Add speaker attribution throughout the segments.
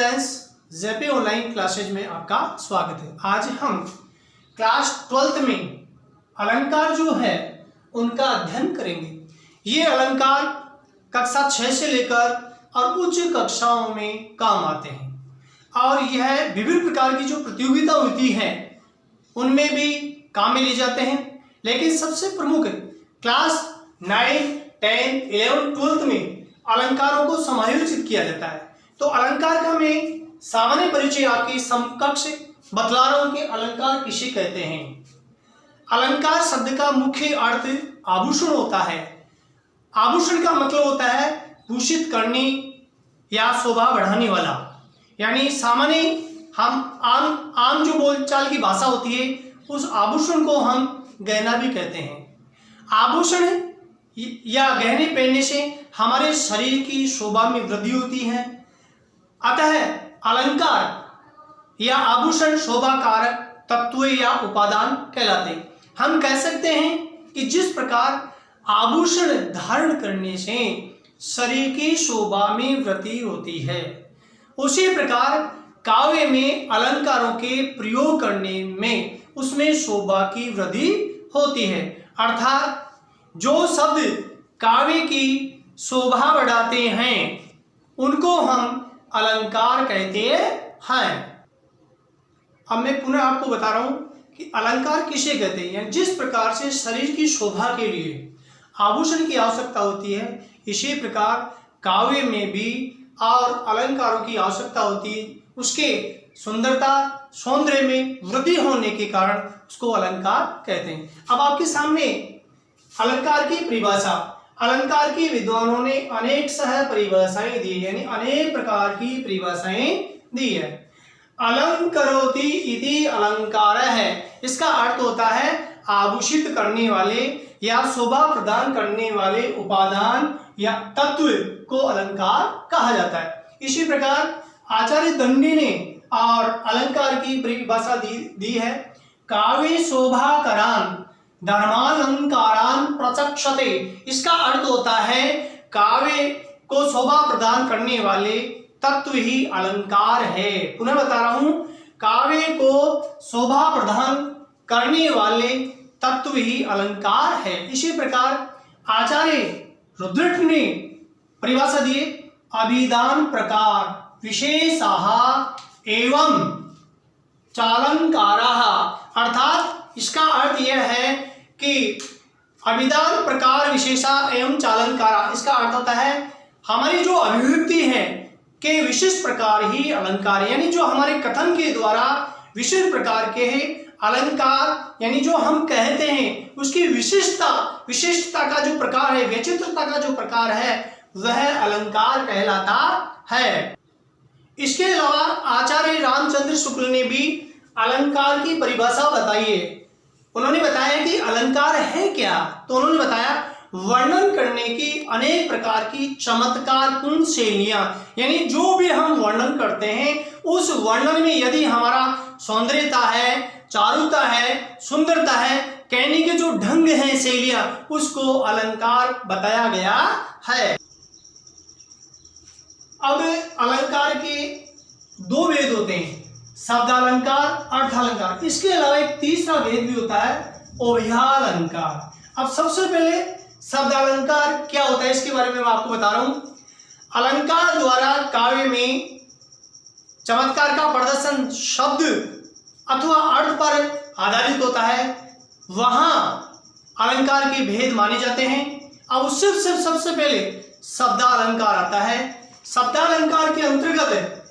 Speaker 1: Students, JP online classes में आपका स्वागत है। आज हम क्लास 12th में अलंकार जो है उनका अध्ययन करेंगे। ये अलंकार कक्षा 6 से लेकर और उच्च कक्षाओं में काम आते हैं और यह विभिन्न प्रकार की जो प्रतियोगिता होती है उनमें भी काम में लिए जाते हैं। लेकिन सबसे प्रमुख क्लास 9, 10, 11, 12 में अलंकारों को समायोजित किया जाता है। तो अलंकार का मैं सामान्य परिचय आपके समकक्ष बतला रहा हूं कि अलंकार किसे कहते हैं। अलंकार शब्द का मुख्य अर्थ आभूषण होता है। आभूषण का मतलब होता है भूषित करने या शोभा बढ़ाने वाला। यानी सामान्य हम आम जो बोलचाल की भाषा होती है उस आभूषण को हम गहना भी कहते हैं। आभूषण या गहने पहनने से हमारे शरीर की शोभा में वृद्धि होती है। अतः अलंकार या आभूषण शोभा कारक तत्व या उपादान कहलाते हैं। हम कह सकते हैं कि जिस प्रकार आभूषण धारण करने से शरीर की शोभा में वृद्धि होती है, उसी प्रकार काव्य में अलंकारों के प्रयोग करने में उसमें शोभा की वृद्धि होती है। अर्थात जो शब्द काव्य की शोभा बढ़ाते हैं उनको हम अलंकार कहते हैं। अब मैं पुनः आपको बता रहा हूं कि अलंकार किसे कहते हैं। यानी जिस प्रकार से शरीर की शोभा के लिए आभूषण की आवश्यकता होती है, इसी प्रकार काव्य में भी और अलंकारों की आवश्यकता होती है। उसके सुंदरता सौंदर्य में वृद्धि होने के कारण उसको अलंकार कहते हैं। अब आपके सामने अलंकार की परिभाषा, अलंकार की विद्वानों ने अनेक सह परिभाषाएं दी, यानी अनेक प्रकार की परिभाषाएं दी है। अलंकरोति इति अलंकार है, इसका अर्थ होता है आभूषित करने वाले या शोभा प्रदान करने वाले उपादान या तत्व को अलंकार कहा जाता है। इसी प्रकार आचार्य दंडी ने और अलंकार की परिभाषा दी है। काव्य शोभाकरान धर्मालंकारान प्रचक्षते, इसका अर्थ होता है काव्य को शोभा प्रदान करने वाले तत्व ही अलंकार है। पुनः बता रहा हूं, काव्य को शोभा प्रदान करने वाले तत्व ही अलंकार है। इसी प्रकार आचार्य रुद्रट ने परिभाषा दी, अभिधान प्रकार विशेषाः एवं चालंकाराः, अर्थात इसका अर्थ यह है कि अभिधान प्रकार विशेषा एवं चालंकारा, इसका अर्थ होता है हमारी जो अभिव्यक्ति है के विशिष्ट प्रकार ही अलंकार, यानी जो हमारे कथन के द्वारा विशिष्ट प्रकार के हैं अलंकार, यानी जो हम कहते हैं उसकी विशिष्टता का जो प्रकार है, विचित्रता का जो प्रकार है वह अलंकार कहलाता है। इसके अलावा आचार्य रामचंद्र शुक्ल ने भी अलंकार की परिभाषा बताई है। उन्होंने बताया कि अलंकार है क्या, तो उन्होंने बताया वर्णन करने की अनेक प्रकार की चमत्कारपूर्ण शैलियां, यानी जो भी हम वर्णन करते हैं उस वर्णन में यदि हमारा सौंदर्यता है, चारुता है, सुंदरता है, कहने के जो ढंग है, शैलियां, उसको अलंकार बताया गया है। अब अलंकार के दो भेद होते हैं, शब्दालंकार, अर्थालंकार। इसके अलावा एक तीसरा भेद भी होता है, अव्ययालंकार। अब सबसे पहले शब्दालंकार क्या होता है इसके बारे में मैं आपको बता रहा हूं। अलंकार द्वारा काव्य में चमत्कार का प्रदर्शन शब्द अथवा अर्थ पर आधारित होता है, वहां अलंकार के भेद माने जाते हैं। अब उससे सबसे पहले शब्दालंकार आता है। शब्दालंकार के अंतर्गत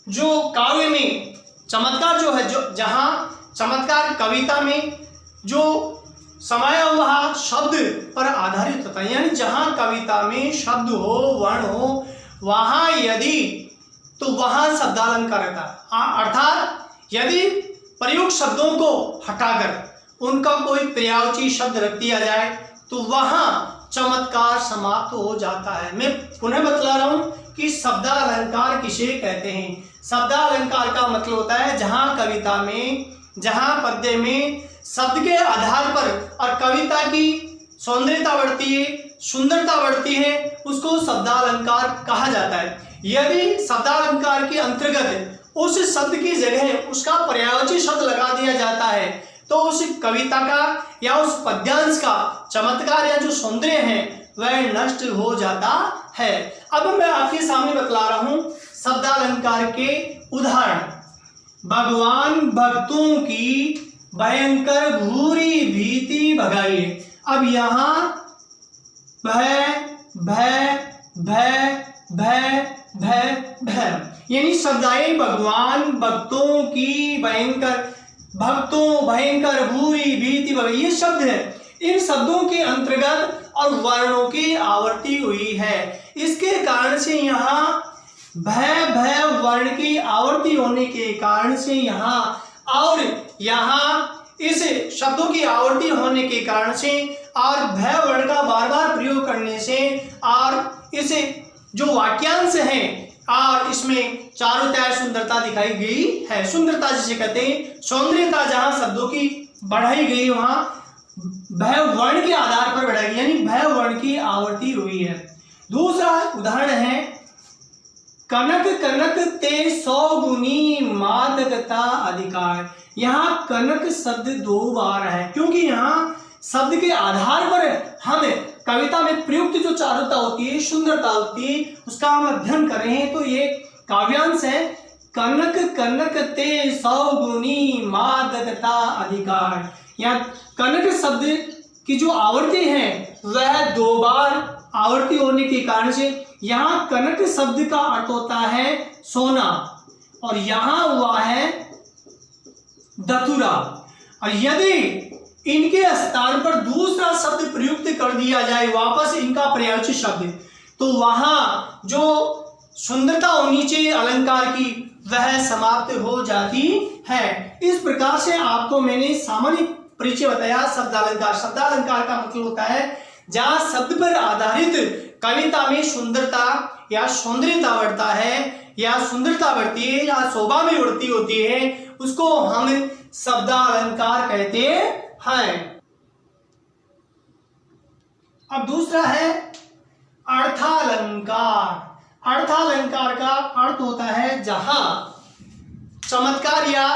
Speaker 1: जो काव्य में चमत्कार जो है, जो जहां चमत्कार कविता में जो समाया हुआ शब्द पर आधारित होता है, यानी जहां कविता में शब्द हो, वर्ण हो, वहां यदि तो वहां शब्दालंकार रहता है। अर्थात यदि प्रयुक्त शब्दों को हटाकर उनका कोई पर्यायवाची शब्द रख दिया जाए तो वहां चमत्कार समाप्त हो जाता है। मैं पुनः बतला रहा हूं कि शब्दालंकार किसे कहते हैं। शब्दालंकार का मतलब होता है जहां कविता में, जहां पद्य में शब्द के आधार पर और कविता की सौंदर्यता बढ़ती है, सुंदरता बढ़ती है, उसको शब्दालंकार कहा जाता है। यदि शब्दालंकार के अंतर्गत उस शब्द की जगह उसका पर्यायवाची शब्द लगा दिया जाता है तो उस कविता का या उस पद्यांश का चमत्कार या जो सौंदर्य है वह नष्ट हो जाता है। अब मैं आपके सामने बतला रहा हूं शब्दालंकार के उदाहरण। भगवान भक्तों की भयंकर भूरी भीति भगाइए। अब यहाँ भय भय भय भय भय भय यानी शब्द आए भगवान भक्तों की भयंकर भूरी भीति भगाइए, ये शब्द है। इन शब्दों के अंतर्गत और वर्णों की आवर्ती हुई है। इसके कारण से यहाँ भय भय वर्ण की आवर्ती होने के कारण से यहाँ और यहाँ इस शब्दों की आवर्ती होने के कारण से और भय वर्ण का बार बार प्रयोग करने से और इसे जो वाक्यांश है और इसमें चारों तरफ सुंदरता दिखाई गई है। सुंदरता जिसे कहते हैं, सौंदर्यता जहां शब्दों की बढ़ाई गई वहां भय वर्ण के आधार पर बढ़ाई गई, यानी भय वर्ण की आवर्ती हुई है। दूसरा उदाहरण है कनक कनक ते 100 गुनी मादकता अधिकार। यहाँ कनक शब्द 2 बार है क्योंकि यहाँ शब्द के आधार पर हम कविता में प्रयुक्त जो चारुता होती है, सुंदरता होती है, उसका हम अध्ययन कर रहे हैं। तो ये काव्यांश है कनक कनक ते 100 गुनी मादकता अधिकार। यहाँ कनक शब्द की जो आवर्ती है वह 2 बार आवर्ती होने के कारण से यहाँ कनक शब्द का अर्थ होता है सोना और यहाँ हुआ है दतुरा। और यदि इनके स्थान पर दूसरा शब्द प्रयुक्त कर दिया जाए वापस इनका पर्यायवाची शब्द, तो वहां जो सुंदरता होनी चाहिए अलंकार की वह समाप्त हो जाती है। इस प्रकार से आपको मैंने सामान्य परिचय बताया शब्दालंकार। शब्दालंकार का मतलब होता है जहां शब्द पर आधारित कविता में सुंदरता या सौंदर्यता बढ़ता है या सुंदरता बढ़ती है या शोभा में बढ़ती होती है, उसको हम शब्दालंकार कहते हैं। अब दूसरा है अर्थालंकार। अर्थालंकार का अर्थ होता है जहां चमत्कार या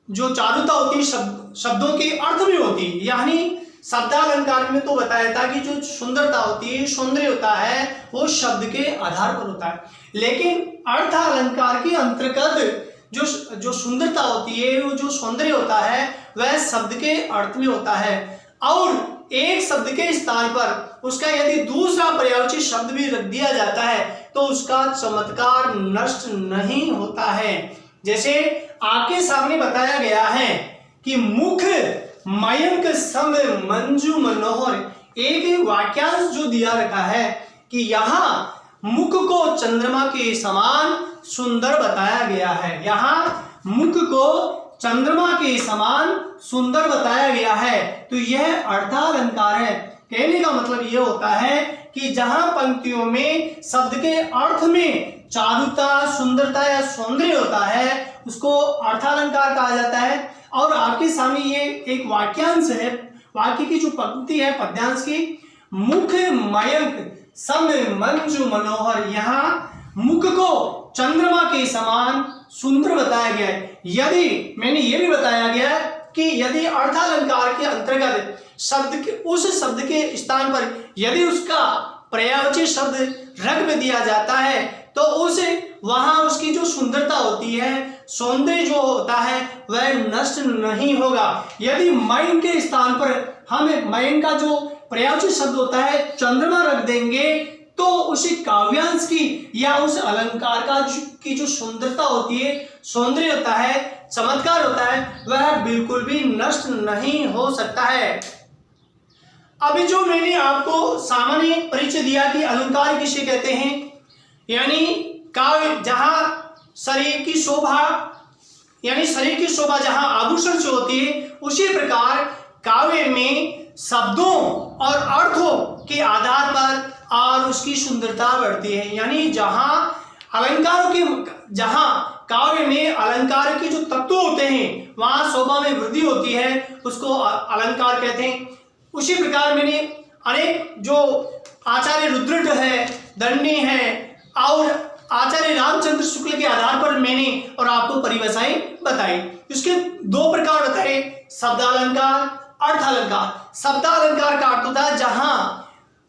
Speaker 1: जो चारुता होती है शब्दों के अर्थ में होती है। यानी शब्दालंकार में तो बताया था कि जो सुंदरता होती है, सौंदर्य होता है, वो शब्द के आधार पर होता है। लेकिन अर्थालंकार के अंतर्गत जो सुंदरता होती है, वो जो सौंदर्य होता है वह शब्द के अर्थ में होता है और एक शब्द के स्थान पर उसका यदि दूसरा पर्यायवाची शब्द भी रख दिया जाता है तो उसका चमत्कार नष्ट नहीं होता है। जैसे आपके सामने बताया गया है कि मुख मयंक सम मंजू मनोहर, एक वाक्यांश जो दिया रखा है कि यहाँ मुख को चंद्रमा के समान सुंदर बताया गया है। यहाँ मुख को चंद्रमा के समान सुंदर बताया गया है, तो यह अर्थालंकार है। कहने का मतलब यह होता है कि जहां पंक्तियों में शब्द के अर्थ में चारुता, सुंदरता या सौंदर्य होता है उसको अर्थालंकार कहा जाता है। और आपके सामने ये एक वाक्यांश है, वाक्य की जो पंक्ति है पद्यांश की, मुख मयंक सम मंजू मनोहर, यहाँ मुख को चंद्रमा के समान सुंदर बताया गया है। यदि मैंने ये भी बताया गया कि यदि अर्थालंकार के अंतर्गत शब्द के उस शब्द के स्थान पर यदि उसका पर्यायवाची शब्द रख में दिया जाता है तो उसे वहां उसकी जो सुंदरता होती है, सौंदर्य जो होता है वह नष्ट नहीं होगा। यदि मयन के स्थान पर हम मयन का जो पर्यायवाची शब्द होता है चंद्रमा रख देंगे तो उसी काव्यांश की या उस अलंकार का की जो सुंदरता होती है, सौंदर्य होता है, चमत्कार होता है, वह बिल्कुल भी नष्ट नहीं हो सकता है। अभी जो मैंने आपको सामान्य परिचय दिया कि अलंकार किसे कहते हैं, यानी काव्य जहां शरीर की शोभा, यानी शरीर की शोभा जहां आभूषण से होती है, उसी प्रकार काव्य में शब्दों और अर्थों के आधार पर और उसकी सुंदरता बढ़ती है। यानी जहां अलंकारों की, जहां काव्य में अलंकार के जो तत्व होते हैं वहां शोभा में वृद्धि होती है, उसको अलंकार कहते हैं। उसी प्रकार मैंने अनेक जो आचार्य रुद्रट है, दंडी है, और आचार्य रामचंद्र शुक्ल के आधार पर मैंने और आपको परिभाषाएं बताई। इसके दो प्रकार बताए, शब्दालंकार, अर्थालंकार। शब्दालंकार का अर्थ होता है जहां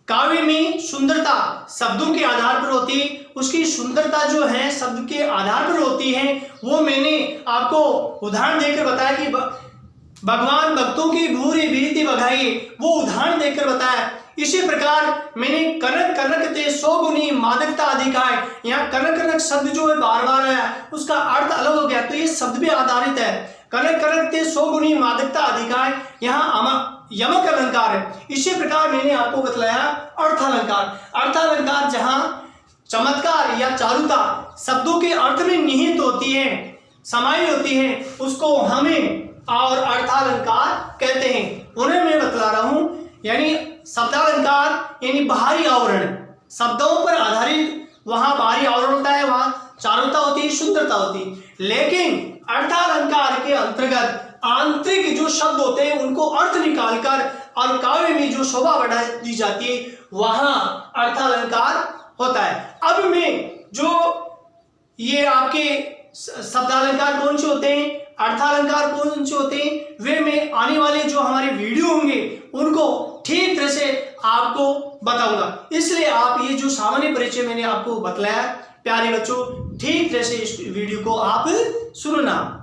Speaker 1: काव्य में सुंदरता शब्दों के आधार पर होती है, उसकी सुंदरता जो है शब्द के आधार पर होती है। वो मैंने आपको उदाहरण देकर बताया कि भगवान भक्तों की भूरी भीति बघाई, वो उदाहरण देकर बताया। इसी प्रकार मैंने कनक कनक ते सौ गुनी मादकता अधिकाय, यहाँ कनक कनक शब्द जो है बार बार आया, उसका अर्थ अलग हो गया, तो ये शब्द पे आधारित है। कनक कनक ते सौ गुनी मादकता अधिकाय, यहाँ यमक अलंकार है। इसी प्रकार मैंने आपको बतलाया अर्थालंकार। अर्थालंकार जहां चमत्कार या चारुता शब्दों के अर्थ में निहित होती है, समाई होती है, उसको हमें और अर्थालंकार कहते हैं। उन्हें मैं बतला रहा हूं। यानी शब्दालंकार यानी बाहरी आवरण, शब्दों पर आधारित वहां बाहरी आवरण होता है, वहां चारुता होती है, सुंदरता होती है। लेकिन अर्थालंकार के अंतर्गत आंतरिक जो शब्द होते हैं उनको अर्थ निकालकर और काव्य में जो शोभा बढ़ा दी जाती है, वहां अर्थालंकार होता है। अब मैं जो ये आपके शब्दालंकार कौन से होते हैं, अर्थालंकार कौन से होते हैं, वे मैं आने वाले जो हमारे वीडियो होंगे उनको ठीक तरह से आपको बताऊंगा। इसलिए आप ये जो सामान्य परिचय मैंने आपको बतलाया, प्यारे बच्चों, ठीक तरह से इस वीडियो को आप सुनना।